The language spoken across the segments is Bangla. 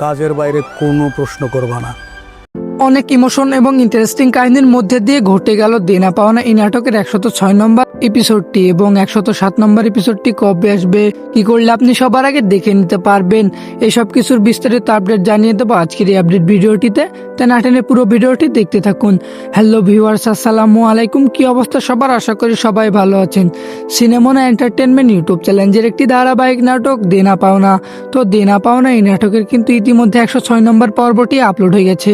কাজের বাইরে কোনো প্রশ্ন করবা না। অনেক ইমোশন এবং ইন্টারেস্টিং কাহিনীর মধ্যে দিয়ে ঘটে গেল দেনা পাওনা এই নাটকের 106 নম্বর এপিসোডটি এবং 107 নম্বর এপিসোডটি কবে আসবে, কি করলে আপনি সবার আগে দেখে নিতে পারবেন, এইসব কিছুর বিস্তারিত আপডেট জানিয়ে দেবো আজকের এই আপডেট ভিডিওটিতে। তাই না টেনে পুরো ভিডিওটি দেখতে থাকুন। হ্যালো ভিউয়ার্স, আসসালামু আলাইকুম। কি অবস্থা সবার? আশা করি সবাই ভালো আছেন। সিনেমনা এন্টারটেনমেন্ট ইউটিউব চ্যানেলের একটি ধারাবাহিক নাটক দেনা পাওনা। তো দেনা পাওনা এই নাটকের কিন্তু ইতিমধ্যে 106 নম্বর পর্বটি আপলোড হয়ে গেছে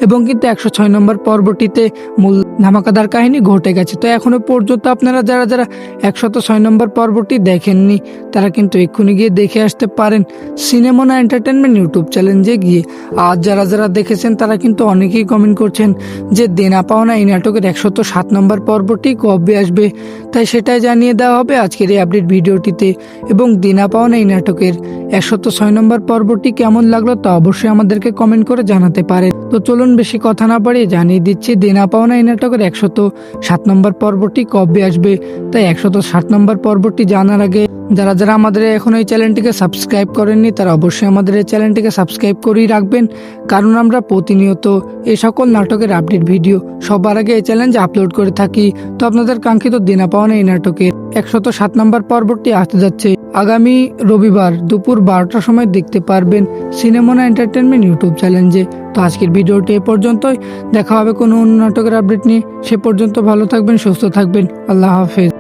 এবং কিন্তু 106 নম্বর পর্বটিতে মূল ধামাকাদার কাহিনী ঘটে গেছে। তো এখনো পর্যন্ত আপনারা যারা 106 নম্বর পর্বটি দেখেননি তারা কিন্তু এক্ষুনি গিয়ে দেখে আসতে পারেন সিনেমনা এন্টারটেনমেন্ট ইউটিউব চ্যানেলে গিয়ে। আর যারা দেখেছেন তারা কিন্তু অনেকেই কমেন্ট করছেন যে দেনা পাওনা এই নাটকের 107 নম্বর পর্বটি কবে আসবে, তাই সেটাই জানিয়ে দেওয়া হবে আজকের এই আপডেট ভিডিওটিতে। এবং দেনা পাওনা এই নাটকের 106 নম্বর পর্বটি কেমন লাগলো তা অবশ্যই আমাদেরকে কমেন্ট করে জানাতে পারেন। তো চলুন বেশি কথা না বাড়িয়ে জানিয়ে দিচ্ছি দেনা পাওনা এই নাটকের 107 নম্বর পর্বটি কবে আসবে। তাই 107 নম্বর পর্বটি জানার আগে যারা আমাদের এখন এই চ্যানেলটিকে সাবস্ক্রাইব করেননি তারা অবশ্যই আমাদের এই চ্যানেলটিকে সাবস্ক্রাইব করেই রাখবেন, কারণ আমরা প্রতিনিয়ত এই সকল নাটকের আপডেট ভিডিও সবার আগে এই চ্যানেলে আপলোড করে থাকি। তো আপনাদের কাঙ্ক্ষিত দেনা পাওনা এই নাটকের 107 নম্বর পর্বটি আসতে যাচ্ছে আগামী রবিবার দুপুর 12টার সময় দেখতে পারবেন সিনেমনা এন্টারটেনমেন্ট ইউটিউব চ্যানেলে। তো আজকের ভিডিওটি এ পর্যন্তই, দেখা হবে কোনো অন্য নাটকের আপডেট নিয়ে। সে পর্যন্ত ভালো থাকবেন, সুস্থ থাকবেন। আল্লাহ হাফেজ।